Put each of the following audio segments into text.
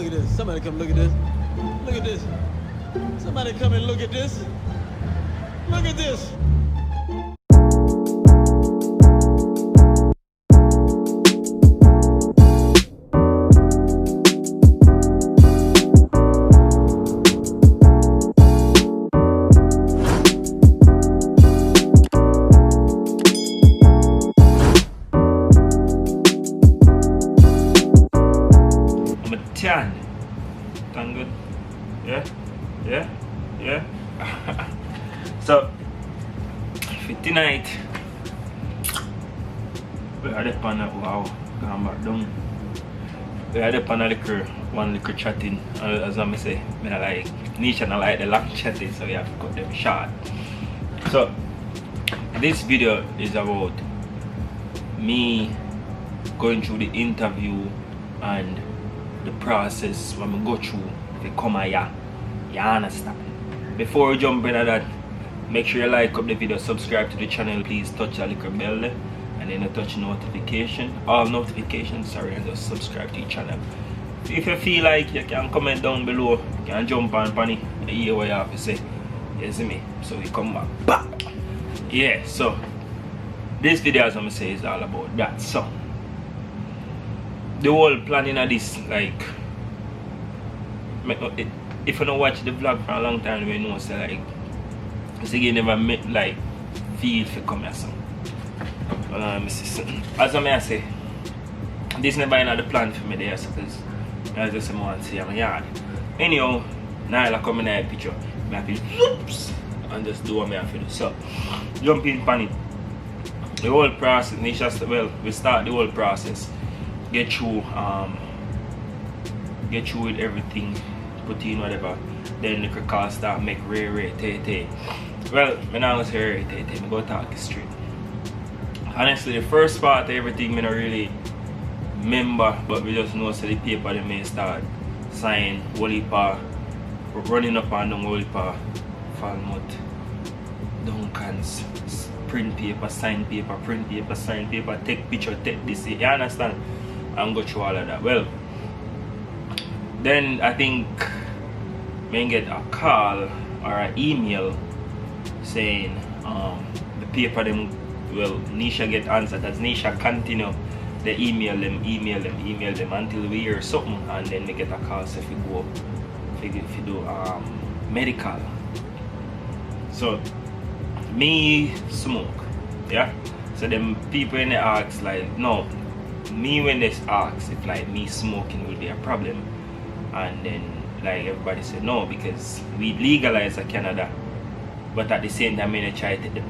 look at this. Somebody come look at this. Look at this. Somebody come and look at this. Look at this. Done good? Yeah. So for tonight we are the pan wow, come back down. We are the pan one little chatting, as I say, I like Nisha and I like the long chatting, so we have to cut them short. So this video is about me going through the interview and the process when we go through to come here. You understand? Before we jump into that, make sure you like up the video, subscribe to the channel, please touch the little bell there, and then you touch all notifications, and just subscribe to the channel. If you feel like you can comment down below, you can jump on Panny and hear what you have to say. You see me? So we come back. Bah! Yeah, so this video, as I'm gonna say, is all about that. So the whole planning of this, like, if you don't watch the vlog for a long time, you know, so like, it's again never met like feel for come here. So as I say, this never in the plan for me there, so because I just want to see my yard. Anyhow, now I come in the picture, I have to whoops and just do what I have to do. So jump in panic. The whole process, we start the whole process. Get through with everything, put in whatever, then the call start make tay. Well, when I was here, tay, I go talk straight. Honestly, the first part of everything I don't really remember, but we just know so the paper they may start sign Wolipa, running up and down Wolipa, Falmouth, Duncans, print paper, sign paper, print paper, sign paper, take picture, take this, you understand? And go through all of that. Well, then I think we get a call or an email saying the paper them, well, Nisha get answered as Nisha continue the email them until we hear something, and then we get a call so if you go if you do medical. So me smoke, yeah. So them people in the ask like no. Me when they ask if like me smoking will be a problem, and then like everybody said no because we legalize in Canada, but at the same time I try to take the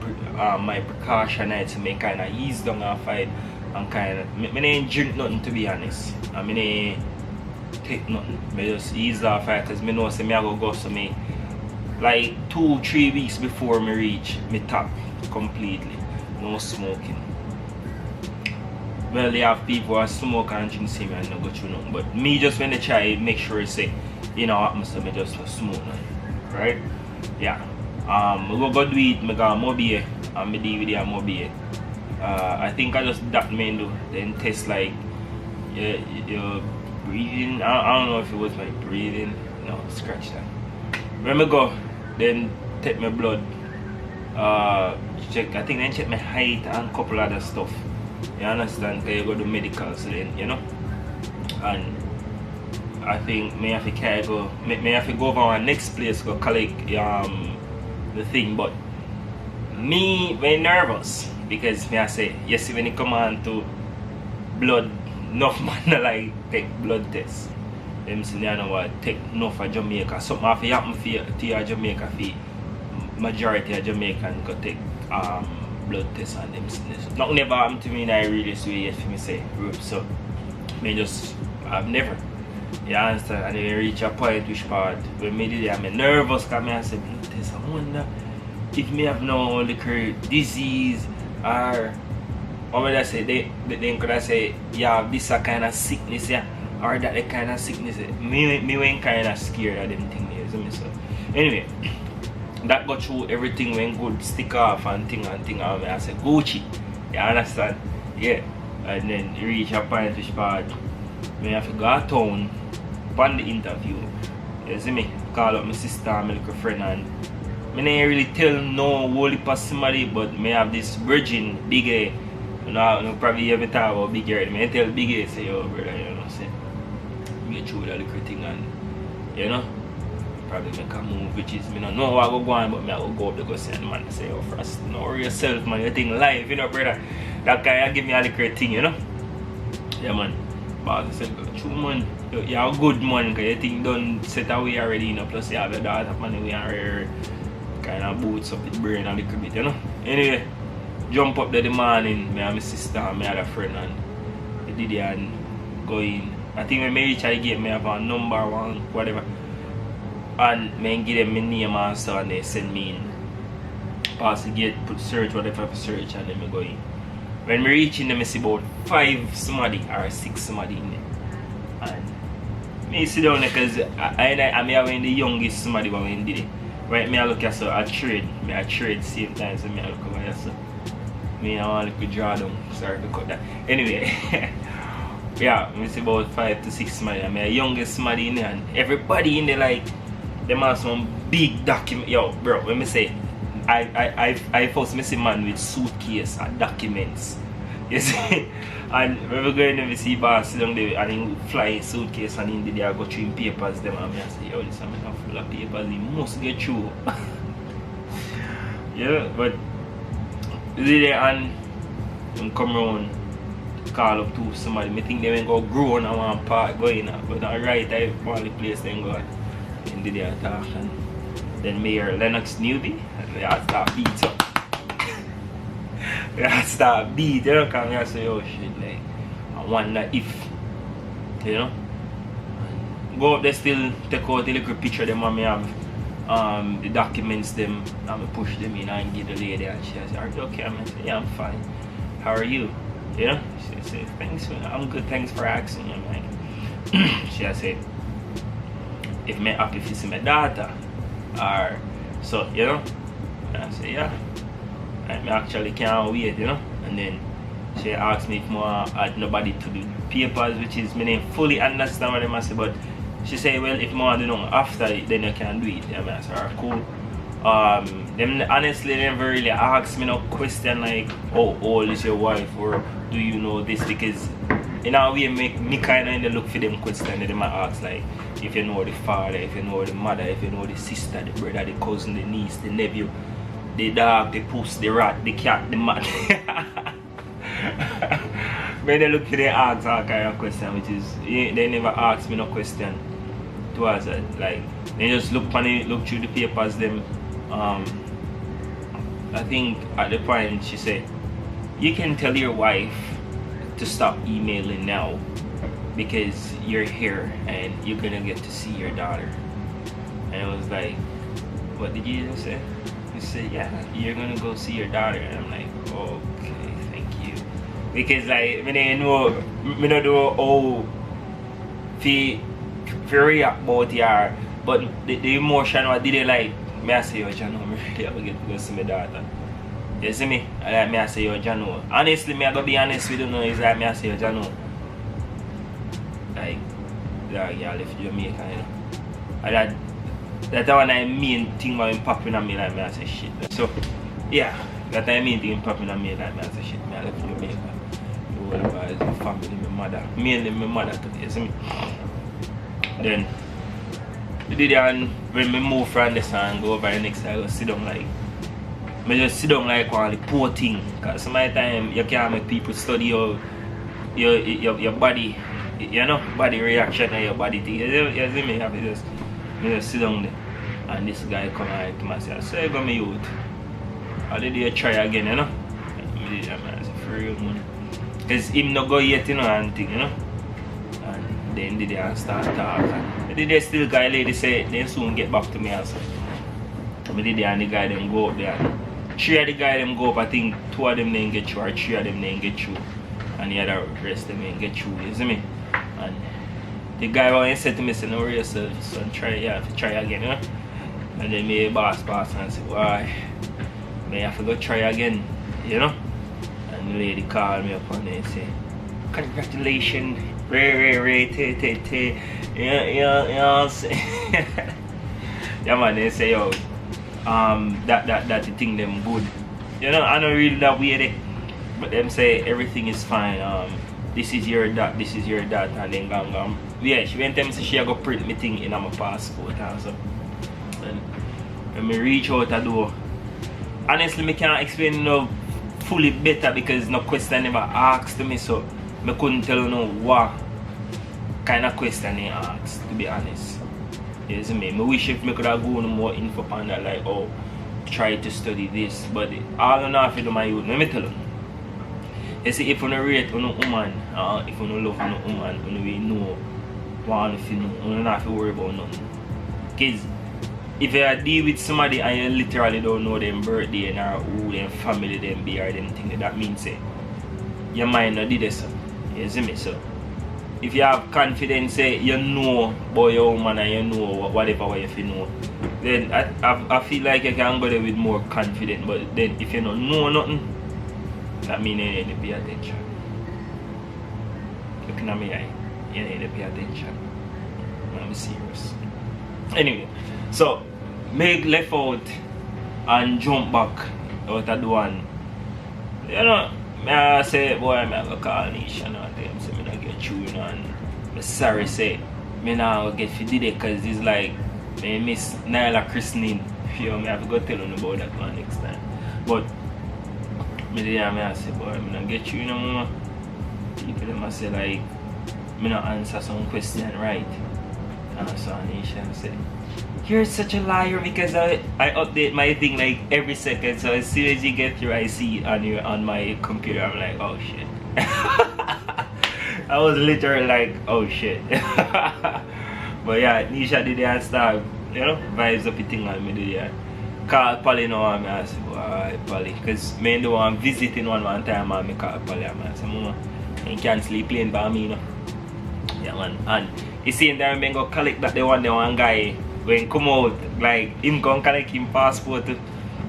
my precaution to make kind of ease down our fight and kind of I ain't drink nothing to be honest. I mean I take nothing. I just ease off fight because I know say me I go so me like 2-3 weeks before me reach me top completely, no smoking. Well, they have people who smoke and drink same and not go through nothing. But me just when they try make sure it's say, you know what so me just smoke nothing. Right? Yeah. We go do it, I got Mobile and my DVD and Mobile. I think I just that main do then test like your breathing. I don't know if it was my breathing. No, scratch that. When I go, then take my blood, check, I think then check my height and a couple other stuff. You understand? Because you go to medical, so then, you know. And I think may have to go over our next place go collect the thing. But me very nervous because me I say yes when it come on to blood, enough man like take blood test. Them say you know what take enough for Jamaica. Something have to happen to your Jamaica for majority of Jamaican go take blood test and them. Nothing never happened to me and I really swear yes for me say so me just I've never. You understand? And then reach a point which part when me did it I'm nervous because I said blood test. I wonder if me have no liquor disease or what would I say they could I say yeah this a kind of sickness yeah or that the kind of sickness me went kind of scared of them things so anyway that got through everything went good stick off and thing and I said Gucci you understand yeah and then reach a point which part we have to go to town on the interview. You see me? Call up my sister and my little friend, and I didn't really tell no whole heap of somebody, but I have this virgin, Big A. You know, probably every time about Big A. I tell Big A, say, yo, brother, you know, say, get through that little thing, and, you know, probably make a move, which is, I don't know what I go on, but I will go up to go see the man and say, yo, first, know yourself, man, you think life, you know, brother. That guy give me a little thing, you know. Yeah, man. But I said, true, man. You're a good man, because you think done set away already, you know, plus you have your daughter, man, we are kind of boots up the brain a little bit, you know. Anyway, jump up there the morning, me and my sister and my other friend, and we did it and go in. I think when I reach the gate, I have a number one, whatever. And I give them my name and so, and they send me in. Pass the gate, put search, whatever for search, and then I go in. When we reach in them, I see about 5 somebody or 6 somebody in there. And me sit down there because I'm the youngest somebody when we did it. Right, me I look at so I trade same time, so me I look over here so. Me I want to draw down, sorry to cut that. Anyway, yeah, me see about 5 to 6 somebody. I'm the youngest somebody in there, and everybody in there like, them have some big document. Yo, bro, when me say, I first see man with suitcase and documents. You see? And when we go in there, we see boss sit down there and he fly suitcase and in there go through papers them, and I say, yo, this is full of papers, he must get through. Yeah, but we did it and come around, call up to somebody. I think they went go grow on one part going up, but alright, I found the place then go and did the talk, and then Mayor Lennox newbie, and we had to start beat up. We had to start beat, you know, because we had to say, oh shit, like, I wonder if, you know, go up there still, take out the little picture of them and me have the documents them, and I push them in and give the lady, and she said, are you okay? I said, yeah, I'm fine. How are you? You know? She said, thanks, I'm good, thanks for asking. I'm like, she said, if I'm happy if you see my daughter, or so, you know? And I said, yeah. And I actually can't wait, you know? And then she asked me if I had nobody to do papers, which is, I didn't fully understand what I say, but she said, well, if I want to do after it, then you can do it. And I said, alright, cool. Them honestly never really asked me no question like, how old is your wife, or do you know this, because in a way make me kind of in the look for them question. They might ask like, if you know the father, if you know the mother, if you know the sister, the brother, the cousin, the niece, the nephew, the dog, the puss, the rat, the cat, the mat. When they look for they ask all kind of question, which is, they never ask me no question towards it. Like, they just look through the papers them. I think at the point she said, you can tell your wife to stop emailing now because you're here and you're gonna get to see your daughter. And I was like, what did you just say? He said, yeah, you're gonna go see your daughter. And I'm like, okay, thank you. Because like, I don't know how to react about her, but the emotion what did it like, me I say, yo, Jano, I really have to get to go see my daughter. You see me? Me I say, yo, Jano. Honestly, me I gotta be honest with you, know, is like me I say, yo, Jano. Like, that girl left Jamaica, you know. And that's one of the main thing when popping on me, like me I say shit. So, yeah, that's the main thing popping on me, like me I say shit. Me I left Jamaica. Whatever is my family, my mother. Mainly my mother today, you see me? Then, we did it, and when we move from this and go over the next time, I go sit down like, I just sit down like one of the poor thing. Because some of the time you can't make people study your body, you know, body reaction and your body thing. You see me? I just sit down there. And this guy come out to me and say, so you got me youth. How did you try again, you know? I did that, man. I said, for real, man. Because him not go yet, you know, and thing, you know? And then did they start talking. Did they still guy lady say they soon get back to me also. I did they and the guy them go up there. 3 of the guy them go up, I think 2 of them didn't get through, or 3 of them didn't get through. And the other rest of them didn't get through, you see me? And the guy when he said to me, say, no worry yourself, son, try again, you know? And then me boss and say, why? May I have to go try again, you know? And the lady called me up and they say, congratulations, Ray, te. Yeah, yeah, man, they say, yo, that the thing them good. You know, I don't really that weird, but them say everything is fine. This is your that, and then gone. Yeah, she went to say she go print me thing in my passport and so. And when me reach out the door, honestly, me can't explain no fully better because no question never asked me, so me couldn't tell you no what kind of question they asked, to be honest. You see me? I wish if I could have gone more info on that, like, oh, try to study this, but all I know if you do my youth, let me tell you. You see, if you don't rate on a woman, if you don't love on a woman, you don't really know what you know, you don't have to worry about nothing. Because if you deal with somebody and you literally don't know them birthday or who them family them be or them thing, that means your mind not did this. You see me? So if you have confidence, say you know about your woman and you know whatever way if you know, then I feel like you can go there with more confidence. But then if you don't know nothing, that means you need to pay attention. Looking at me, you need to pay attention. I'm serious. Anyway, so make left out and jump back out of the one. You know, I say, boy, I'm going to call Nisha and tell him, say, I'm going to get you, you know, and I'm sorry, say, I'm not going to get you it because it's like, I miss Nyla christening. You know, I have to go tell him about that one next time. But, I say, boy, I'm going to get you, you know, people them say, like, I'm going to answer some question right. And I saw Nisha and said, you're such a liar because I update my thing like every second, so as soon as you get through I see it on my computer. I'm like, oh shit. I was literally like, oh shit. But yeah, Nisha did that start, you know, vibes up the thing on me did that. Call Polly now and I said, alright Polly, because me and the one visiting one time and I call Polly and I said, Mama, you can't sleep playing by me, you know. Yeah man, and you see in there I go collect that the one guy when come out, like him go collect him passport.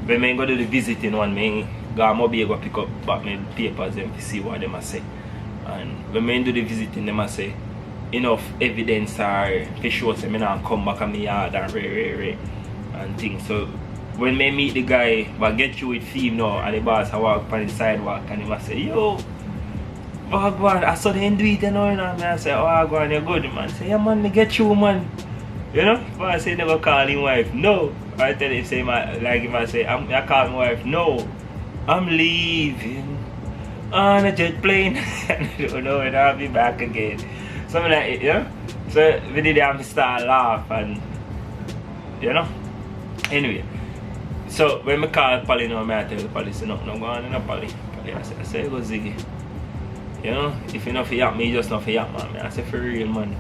When I go to the visiting one, I go pick up back my papers and see what they must say. And when I do the visiting, they must say enough evidence or to show say I not come back on my yard and and things. So when I meet the guy, I get you with him now and the boss I walk on the sidewalk and he must say, yo, Wagwan, I saw them do it and all, and I say, oh Wagwan, you're good, man. I say, yeah man, me get you, man. You know? But I say never call him wife, no. I tell him, say like if I say I call my wife, no. I'm leaving on a jet plane. I don't know when I'll be back again. Something like it, you know? So we did have to start laugh and you know? Anyway. So when I call Polly now, I tell the Polly, say no go on in a Polly. I say go Ziggy. You know, if you not for yap me, you just not for yap man. I say for real man.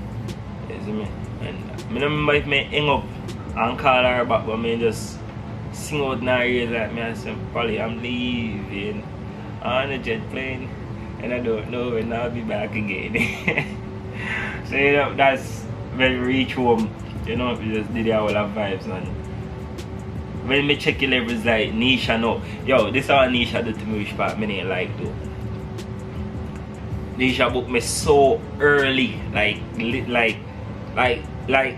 You see me? And I remember if I hang up and call her back, but I just sing out in her ears like me. I say, Polly, I'm leaving on a jet plane and I don't know when I'll be back again. So you know, that's when we reach home, you know, we just did all our vibes and when me check the levels like Nisha no. Yo, this is how Nisha do to me which part I didn't like though. Nisha booked me so early, like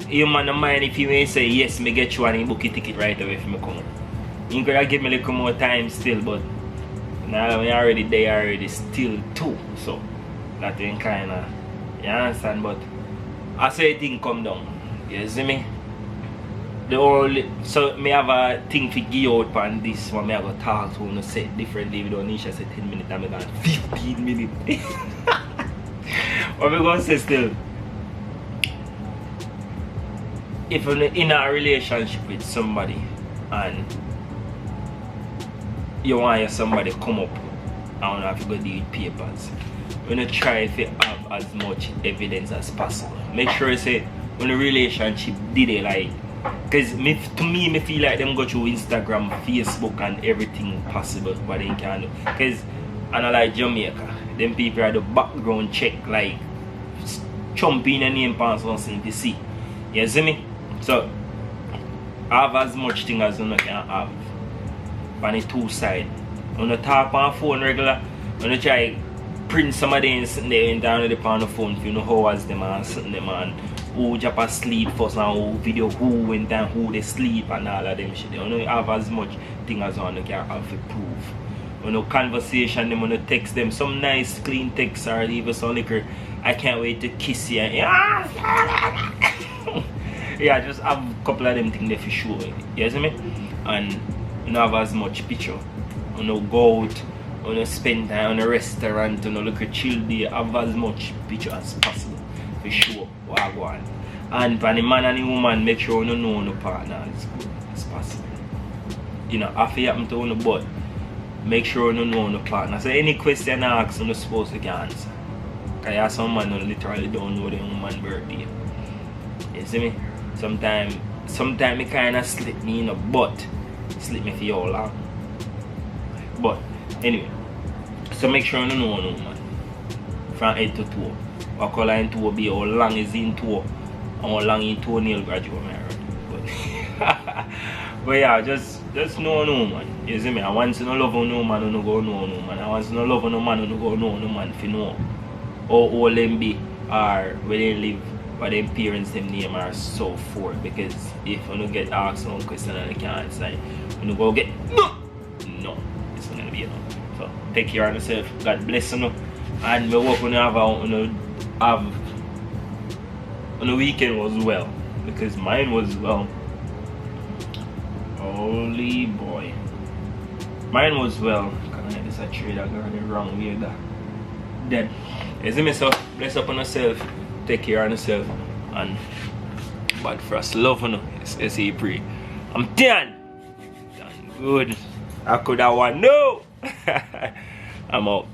you man don't mind if you may say yes, me get you and you book your ticket right away if me come. You could have give me a little more time still, but now when you're already there already still too. So that ain't kinda, you understand? But I say thing come down. You see me? The only so me have a thing to give out on this one. Me have to talk to you say differently. With Nisha say 10 minutes and me got 15 minutes. What we gonna say still? If you're in a relationship with somebody and you want somebody come up and have to go deal with papers, when you try to have as much evidence as possible. Make sure you say when the relationship did it like. Because to me, I feel like them go through Instagram, Facebook and everything possible what they can do. Because I know like Jamaica, them people are the background check like chumping a name on something to see. You see me? So have as much thing as you can have on the two sides. When you talk on phone regular, when you try print some of them sitting there and down on the phone if you know how was them and sitting them and who jump asleep first and who video who went down, who they sleep and all of them shit. You know, you have as much thing as on you can have to prove. You know, conversation them, you know, text them some nice clean text or even some liquor. I can't wait to kiss you. Yeah, yeah, just have a couple of them things there for sure. You see me? And you know, have as much picture. You know, go out, you know, spend time in a restaurant, you know, look at chill day, have as much picture as possible for sure. Wagwan. And for the man and the woman, make sure you know no partner as good as possible. You know, after you happen to own but make sure you know no partner. So any question I ask, you're supposed to answer. Because you have some man who literally don't know the woman's birthday. You see me? Sometimes it kind of slip me in a butt. Slip me for you all long. But anyway, so make sure you know no woman. From head to toe. What color in toe be, how long is in toe, and how long in toenail graduate married. But yeah, just know no man. You see me? I want to know love no man, no go know no man. I want to know love no man, no go know no man if you know. How old them be or where they live, what their parents them name are so forth. Because if you don't get asked no question and you can't answer, you go get no, it's not gonna be enough. So take care of yourself. God bless you. And we hope you have on the weekend was well, because mine was well. Holy boy, mine was well. Can I just a trade I got the wrong way that then you see me? So bless up on yourself, take care of yourself, and but for us love you know, it's a pray. I'm done good. I could have won no. I'm out.